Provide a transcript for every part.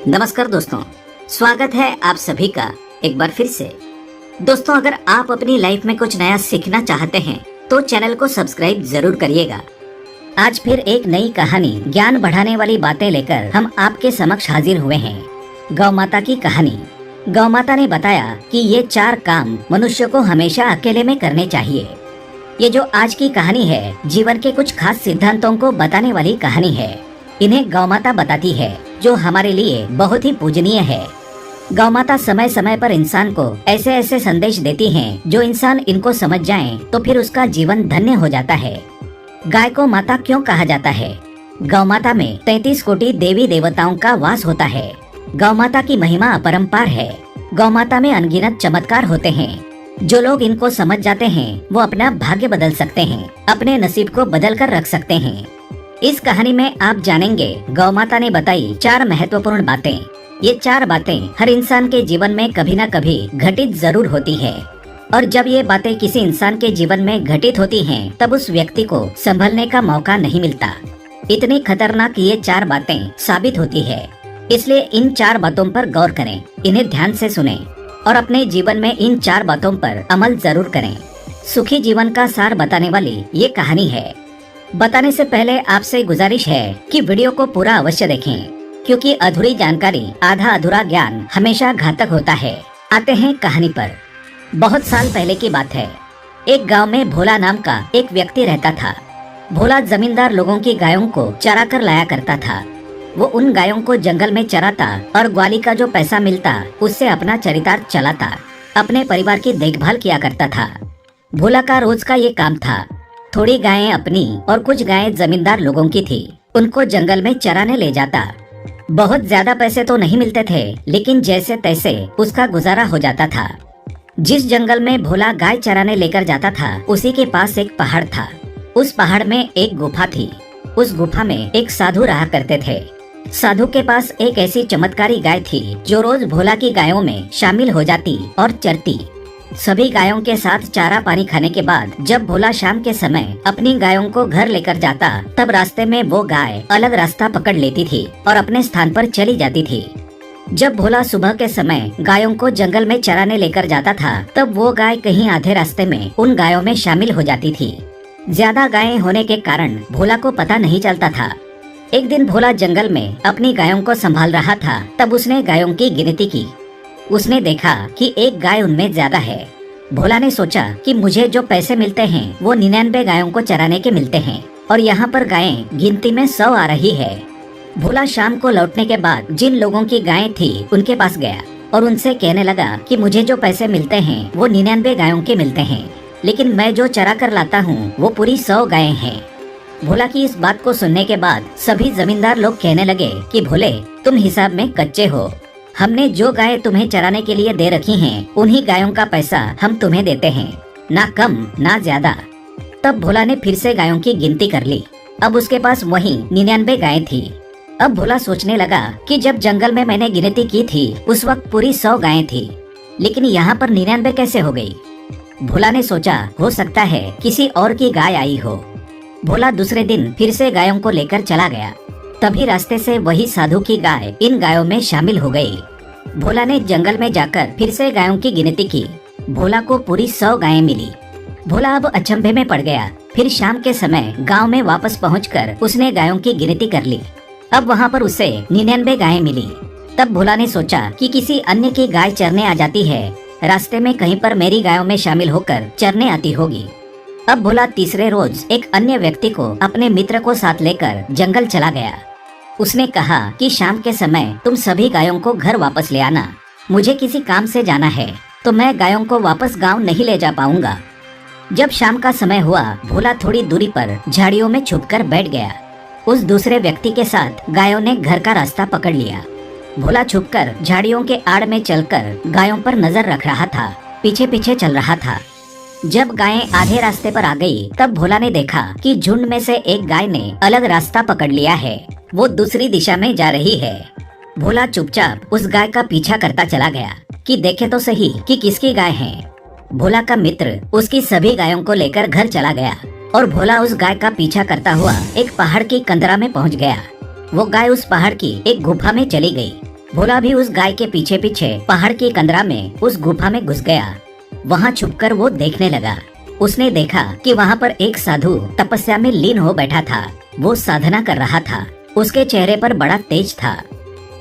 नमस्कार दोस्तों, स्वागत है आप सभी का एक बार फिर से। दोस्तों, अगर आप अपनी लाइफ में कुछ नया सीखना चाहते हैं तो चैनल को सब्सक्राइब जरूर करिएगा। आज फिर एक नई कहानी, ज्ञान बढ़ाने वाली बातें लेकर हम आपके समक्ष हाजिर हुए हैं। गौ माता की कहानी। गौ माता ने बताया कि ये 4 काम मनुष्य को हमेशा अकेले में करने चाहिए। ये जो आज की कहानी है, जीवन के कुछ खास सिद्धांतों को बताने वाली कहानी है। इन्हें गौ माता बताती है, जो हमारे लिए बहुत ही पूजनीय है। गौ माता समय समय पर इंसान को ऐसे ऐसे संदेश देती हैं, जो इंसान इनको समझ जाए तो फिर उसका जीवन धन्य हो जाता है। गाय को माता क्यों कहा जाता है? गौ माता में 33 कोटि देवी देवताओं का वास होता है। गौ माता की महिमा अपरंपार है। गौ माता में अनगिनत चमत्कार होते हैं। जो लोग इनको समझ जाते हैं वो अपना भाग्य बदल सकते हैं, अपने नसीब को बदल कर रख सकते हैं। इस कहानी में आप जानेंगे गौ माता ने बताई 4 महत्वपूर्ण बातें। ये 4 बातें हर इंसान के जीवन में कभी न कभी घटित जरूर होती है, और जब ये बातें किसी इंसान के जीवन में घटित होती हैं, तब उस व्यक्ति को संभलने का मौका नहीं मिलता। इतनी खतरनाक ये 4 बातें साबित होती है। इसलिए इन 4 बातों पर गौर करें, इन्हें ध्यान से सुनें और अपने जीवन में इन 4 बातों पर अमल जरूर करें। सुखी जीवन का सार बताने वाली ये कहानी है। बताने से पहले आपसे गुजारिश है कि वीडियो को पूरा अवश्य देखें, क्योंकि अधूरी जानकारी, आधा अधूरा ज्ञान हमेशा घातक होता है। आते हैं कहानी पर। बहुत साल पहले की बात है। एक गांव में भोला नाम का एक व्यक्ति रहता था। भोला जमींदार लोगों की गायों को चरा कर लाया करता था। वो उन गायों को जंगल में चराता और ग्वाली का जो पैसा मिलता उससे अपना चरितार्थ चलाता, अपने परिवार की देखभाल किया करता था। भोला का रोज का ये काम था। थोड़ी गायें अपनी और कुछ गायें जमींदार लोगों की थी। उनको जंगल में चराने ले जाता। बहुत ज्यादा पैसे तो नहीं मिलते थे, लेकिन जैसे तैसे उसका गुजारा हो जाता था। जिस जंगल में भोला गाय चराने लेकर जाता था, उसी के पास एक पहाड़ था। उस पहाड़ में एक गुफा थी। उस गुफा में एक साधु रहा करते थे। साधु के पास एक ऐसी चमत्कारी गाय थी, जो रोज भोला की गायों में शामिल हो जाती और चरती। सभी गायों के साथ चारा पानी खाने के बाद जब भोला शाम के समय अपनी गायों को घर लेकर जाता, तब रास्ते में वो गाय अलग रास्ता पकड़ लेती थी और अपने स्थान पर चली जाती थी। जब भोला सुबह के समय गायों को जंगल में चराने लेकर जाता था, तब वो गाय कहीं आधे रास्ते में उन गायों में शामिल हो जाती थी। ज्यादा गायें होने के कारण भोला को पता नहीं चलता था। एक दिन भोला जंगल में अपनी गायों को संभाल रहा था, तब उसने गायों की गिनती की। उसने देखा कि एक गाय उनमें ज्यादा है। भोला ने सोचा कि मुझे जो पैसे मिलते हैं वो 99 गायों को चराने के मिलते हैं, और यहाँ पर गायें गिनती में 100 आ रही है। भोला शाम को लौटने के बाद जिन लोगों की गायें थी उनके पास गया और उनसे कहने लगा कि मुझे जो पैसे मिलते हैं वो 99 गायों के मिलते हैं, लेकिन मैं जो चरा कर लाता हूँ वो पूरी 100 गायें हैं। भोला की इस बात को सुनने के बाद सभी जमींदार लोग कहने लगे कि भोले, तुम हिसाब में कच्चे हो। हमने जो गाय तुम्हें चराने के लिए दे रखी हैं, उन्हीं गायों का पैसा हम तुम्हें देते हैं, ना कम ना ज्यादा। तब भोला ने फिर से गायों की गिनती कर ली। अब उसके पास वही 99 गायें थी। अब भोला सोचने लगा कि जब जंगल में मैंने गिनती की थी उस वक्त पूरी 100 गायें थी, लेकिन यहाँ पर 99 कैसे हो गई? भोला ने सोचा, हो सकता है किसी और की गाय आई हो। भोला दूसरे दिन फिर से गायों को लेकर चला गया। तभी रास्ते से वही साधु की गाय इन गायों में शामिल हो गई। भोला ने जंगल में जाकर फिर से गायों की गिनती की। भोला को पूरी 100 गायें मिली। भोला अब अचंभे में पड़ गया। फिर शाम के समय गांव में वापस पहुंचकर उसने गायों की गिनती कर ली। अब वहां पर उसे 99 गायें मिली। तब भोला ने सोचा कि किसी अन्य की गाय चरने आ जाती है, रास्ते में कहीं पर मेरी गायों में शामिल होकर चरने आती होगी। अब भोला तीसरे रोज एक अन्य व्यक्ति को अपने मित्र को साथ लेकर जंगल चला गया। उसने कहा कि शाम के समय तुम सभी गायों को घर वापस ले आना। मुझे किसी काम से जाना है, तो मैं गायों को वापस गांव नहीं ले जा पाऊंगा। जब शाम का समय हुआ, भोला थोड़ी दूरी पर झाड़ियों में छुपकर बैठ गया। उस दूसरे व्यक्ति के साथ गायों ने घर का रास्ता पकड़ लिया। भोला छुपकर झाड़ियों के आड़ में चलकर गायों पर नजर रख रहा था, पीछे पीछे चल रहा था। जब गायें आधे रास्ते पर आ गई, तब भोला ने देखा कि झुंड में से एक गाय ने अलग रास्ता पकड़ लिया है। वो दूसरी दिशा में जा रही है। भोला चुपचाप उस गाय का पीछा करता चला गया कि देखे तो सही कि किसकी गाय है। भोला का मित्र उसकी सभी गायों को लेकर घर चला गया और भोला उस गाय का पीछा करता हुआ एक पहाड़ की कंदरा में पहुंच गया। वो गाय उस पहाड़ की एक गुफा में चली गई। भोला भी उस गाय के पीछे पीछे पहाड़ की कंदरा में उस गुफा में घुस गया। वहाँ छुपकर वो देखने लगा। उसने देखा कि वहाँ पर एक साधु तपस्या में लीन हो बैठा था। वो साधना कर रहा था। उसके चेहरे पर बड़ा तेज था।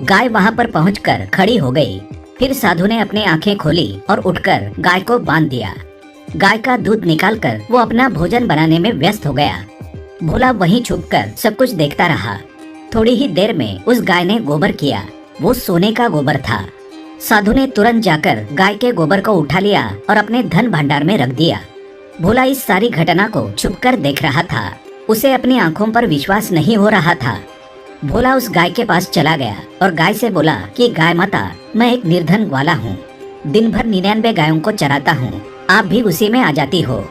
गाय वहाँ पर पहुंचकर खड़ी हो गई। फिर साधु ने अपनी आंखें खोली और उठकर गाय को बांध दिया। गाय का दूध निकालकर वो अपना भोजन बनाने में व्यस्त हो गया। भोला वहीं छुपकर सब कुछ देखता रहा। थोड़ी ही देर में उस गाय ने गोबर किया। वो सोने का गोबर था। साधु ने तुरंत जाकर गाय के गोबर को उठा लिया और अपने धन भंडार में रख दिया। भोला इस सारी घटना को छुपकर देख रहा था। उसे अपनी आंखों पर विश्वास नहीं हो रहा था। भोला उस गाय के पास चला गया और गाय से बोला कि गाय माता, मैं एक निर्धन ग्वाला हूँ। दिन भर 99 गायों को चराता हूँ। आप भी उसी में आ जाती हो।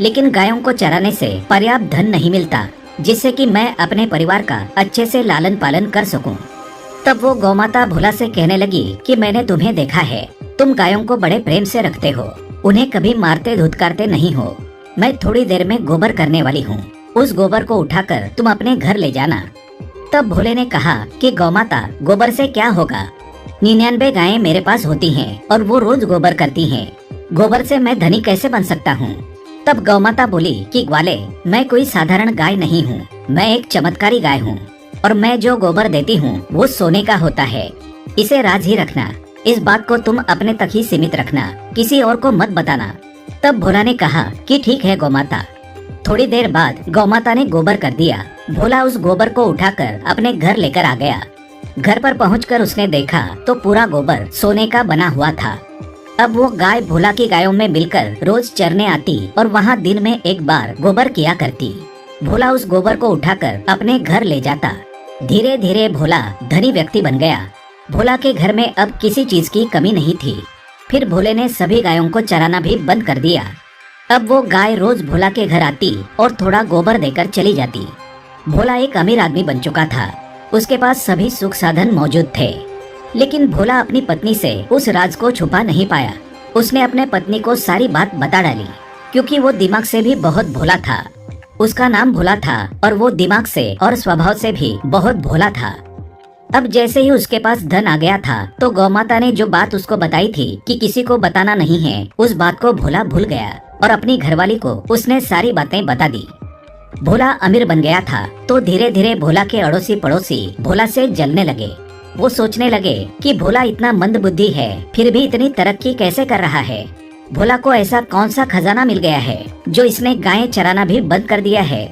लेकिन गायों को चराने से पर्याप्त धन नहीं मिलता जिससे कि मैं अपने परिवार का अच्छे से लालन पालन कर सकूं। तब वो गौमाता भोला से कहने लगी कि मैंने तुम्हें देखा है। तुम गायों को बड़े प्रेम से रखते हो। उन्हें कभी मारते धुतकारते नहीं हो। मैं थोड़ी देर में गोबर करने वाली हूँ। उस गोबर को उठाकर तुम अपने घर ले जाना। तब भोले ने कहा कि गौमाता, गोबर से क्या होगा? 99 गायें मेरे पास होती हैं और वो रोज गोबर करती हैं। गोबर से मैं धनी कैसे बन सकता हूँ? तब गौमाता बोली कि ग्वाले, मैं कोई साधारण गाय नहीं हूँ। मैं एक चमत्कारी गाय हूँ और मैं जो गोबर देती हूँ वो सोने का होता है। इसे राज ही रखना। इस बात को तुम अपने तक ही सीमित रखना, किसी और को मत बताना। तब भोला ने कहा कि ठीक है गौमाता। थोड़ी देर बाद गौमाता ने गोबर कर दिया। भोला उस गोबर को उठाकर अपने घर लेकर आ गया। घर पर पहुंचकर उसने देखा तो पूरा गोबर सोने का बना हुआ था। अब वो गाय भोला की गायों में मिलकर रोज चरने आती और वहाँ दिन में एक बार गोबर किया करती। भोला उस गोबर को उठाकर अपने घर ले जाता। धीरे धीरे भोला धनी व्यक्ति बन गया। भोला के घर में अब किसी चीज की कमी नहीं थी। फिर भोले ने सभी गायों को चराना भी बंद कर दिया। अब वो गाय रोज भोला के घर आती और थोड़ा गोबर देकर चली जाती। भोला एक अमीर आदमी बन चुका था। उसके पास सभी सुख साधन मौजूद थे। लेकिन भोला अपनी पत्नी से उस राज को छुपा नहीं पाया। उसने अपने पत्नी को सारी बात बता डाली, क्योंकि वो दिमाग से भी बहुत भोला था। उसका नाम भोला था और वो दिमाग से और स्वभाव से भी बहुत भोला था। अब जैसे ही उसके पास धन आ गया था तो गौमाता ने जो बात उसको बताई थी कि किसी को बताना नहीं है, उस बात को भोला भूल गया और अपनी घरवाली को उसने सारी बातें बता दी। भोला अमीर बन गया था तो धीरे धीरे भोला के अड़ोसी पड़ोसी भोला से जलने लगे। वो सोचने लगे कि भोला इतना मंदबुद्धि है फिर भी इतनी तरक्की कैसे कर रहा है। भोला को ऐसा कौन सा खजाना मिल गया है जो इसने गायें चराना भी बंद कर दिया है।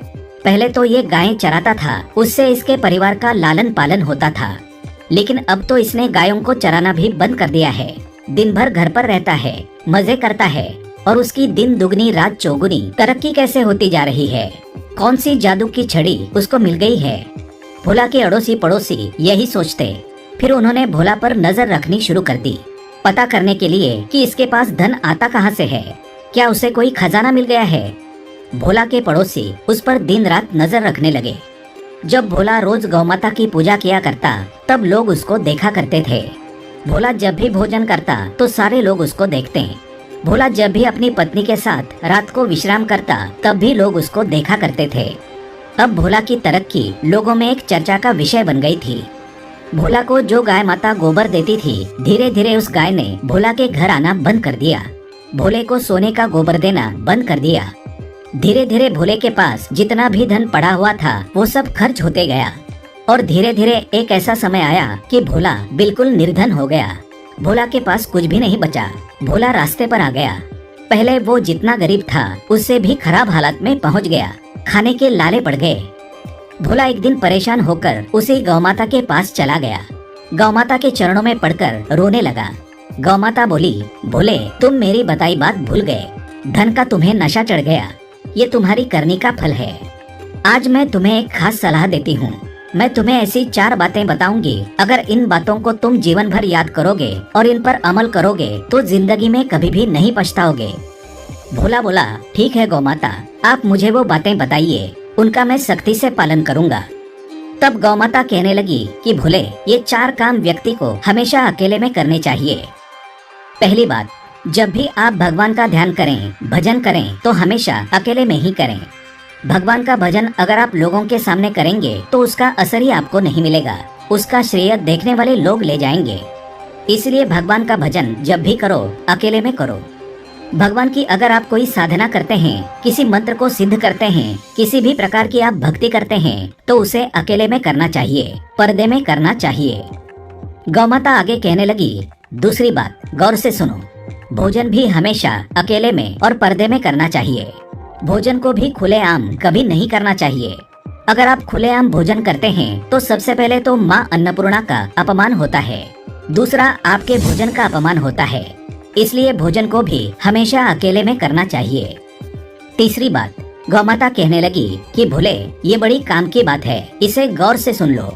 पहले तो ये गायें चराता था, उससे इसके परिवार का लालन पालन होता था। लेकिन अब तो इसने गायों को चराना भी बंद कर दिया है। दिन भर घर पर रहता है, मजे करता है और उसकी दिन दुगनी रात चौगुनी तरक्की कैसे होती जा रही है। कौन सी जादू की छड़ी उसको मिल गई है। भोला के अड़ोसी पड़ोसी यही सोचते। फिर उन्होंने भोला पर नजर रखनी शुरू कर दी, पता करने के लिए कि इसके पास धन आता कहाँ से है। क्या उसे कोई खजाना मिल गया है। भोला के पड़ोसी उस पर दिन रात नजर रखने लगे। जब भोला रोज गौमाता की पूजा किया करता तब लोग उसको देखा करते थे। भोला जब भी भोजन करता तो सारे लोग उसको देखते। भोला जब भी अपनी पत्नी के साथ रात को विश्राम करता तब भी लोग उसको देखा करते थे। अब भोला की तरक्की लोगों में एक चर्चा का विषय बन गई थी। भोला को जो गाय माता गोबर देती थी, धीरे धीरे उस गाय ने भोला के घर आना बंद कर दिया। भोले को सोने का गोबर देना बंद कर दिया। धीरे धीरे भोले के पास जितना भी धन पड़ा हुआ था वो सब खर्च होते गया और धीरे धीरे एक ऐसा समय आया कि भोला बिल्कुल निर्धन हो गया। भोला के पास कुछ भी नहीं बचा। भोला रास्ते पर आ गया। पहले वो जितना गरीब था उससे भी खराब हालत में पहुंच गया। खाने के लाले पड़ गए। भोला एक दिन परेशान होकर उसी गौमाता के पास चला गया। गौमाता के चरणों में पड़कर रोने लगा। गौमाता बोली, भोले तुम मेरी बताई बात भूल गए। धन का तुम्हें नशा चढ़ गया। ये तुम्हारी करनी का फल है। आज मैं तुम्हें एक खास सलाह देती हूँ। मैं तुम्हें ऐसी 4 बातें बताऊंगी। अगर इन बातों को तुम जीवन भर याद करोगे और इन पर अमल करोगे तो जिंदगी में कभी भी नहीं पछताओगे। भोला बोला, ठीक है गौमाता, आप मुझे वो बातें बताइए, उनका मैं सख्ती से पालन करूंगा। तब गौमाता कहने लगी कि भोले ये 4 काम व्यक्ति को हमेशा अकेले में करने चाहिए। पहली बात, जब भी आप भगवान का ध्यान करें, भजन करें तो हमेशा अकेले में ही करें। भगवान का भजन अगर आप लोगों के सामने करेंगे तो उसका असर ही आपको नहीं मिलेगा। उसका श्रेय देखने वाले लोग ले जाएंगे। इसलिए भगवान का भजन जब भी करो अकेले में करो। भगवान की अगर आप कोई साधना करते हैं, किसी मंत्र को सिद्ध करते हैं, किसी भी प्रकार की आप भक्ति करते हैं तो उसे अकेले में करना चाहिए, पर्दे में करना चाहिए। गौमाता आगे कहने लगी, दूसरी बात गौर से सुनो, भोजन भी हमेशा अकेले में और पर्दे में करना चाहिए। भोजन को भी खुलेआम कभी नहीं करना चाहिए। अगर आप खुलेआम भोजन करते हैं तो सबसे पहले तो माँ अन्नपूर्णा का अपमान होता है, दूसरा आपके भोजन का अपमान होता है। इसलिए भोजन को भी हमेशा अकेले में करना चाहिए। तीसरी बात, गौमाता कहने लगी कि भोले ये बड़ी काम की बात है, इसे गौर से सुन लो।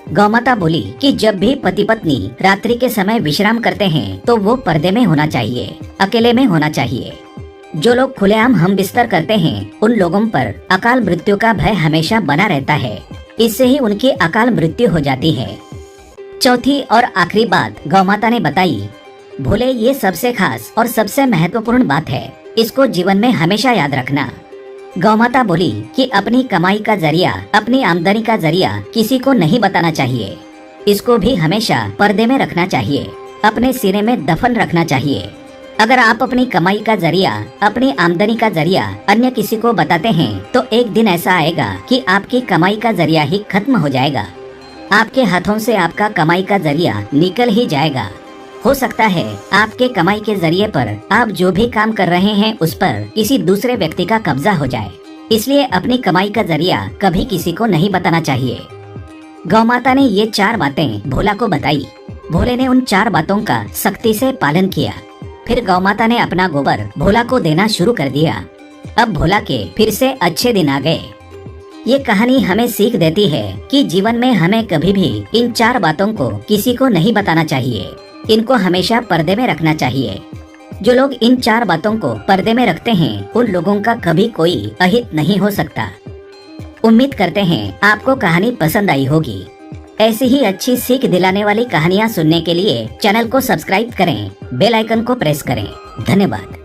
गौमाता बोली कि जब भी पति पत्नी रात्रि के समय विश्राम करते हैं तो वो पर्दे में होना चाहिए, अकेले में होना चाहिए। जो लोग खुलेआम हम बिस्तर करते हैं उन लोगों पर अकाल मृत्यु का भय हमेशा बना रहता है, इससे ही उनकी अकाल मृत्यु हो जाती है। चौथी और आखिरी बात गौमाता ने बताई, भोले ये सबसे खास और सबसे महत्वपूर्ण बात है, इसको जीवन में हमेशा याद रखना। गौमाता बोली कि अपनी कमाई का जरिया, अपनी आमदनी का जरिया किसी को नहीं बताना चाहिए, इसको भी हमेशा पर्दे में रखना चाहिए, अपने सीने में दफन रखना चाहिए। अगर आप अपनी कमाई का जरिया, अपनी आमदनी का जरिया अन्य किसी को बताते हैं तो एक दिन ऐसा आएगा कि आपकी कमाई का जरिया ही खत्म हो जाएगा, आपके हाथों से आपका कमाई का जरिया निकल ही जाएगा। हो सकता है आपके कमाई के जरिए पर आप जो भी काम कर रहे हैं उस पर किसी दूसरे व्यक्ति का कब्जा हो जाए, इसलिए अपनी कमाई का जरिया कभी किसी को नहीं बताना चाहिए। गौमाता ने ये 4 बातें भोला को बताई। भोले ने उन 4 बातों का सख्ती से पालन किया। फिर गौमाता ने अपना गोबर भोला को देना शुरू कर दिया। अब भोला के फिर से अच्छे दिन आ गए। ये कहानी हमें सीख देती है कि जीवन में हमें कभी भी इन 4 बातों को किसी को नहीं बताना चाहिए, इनको हमेशा पर्दे में रखना चाहिए। जो लोग इन 4 बातों को पर्दे में रखते हैं उन लोगों का कभी कोई अहित नहीं हो सकता। उम्मीद करते हैं आपको कहानी पसंद आई होगी। ऐसी ही अच्छी सीख दिलाने वाली कहानियाँ सुनने के लिए चैनल को सब्सक्राइब करें, बेल आइकन को प्रेस करें। धन्यवाद।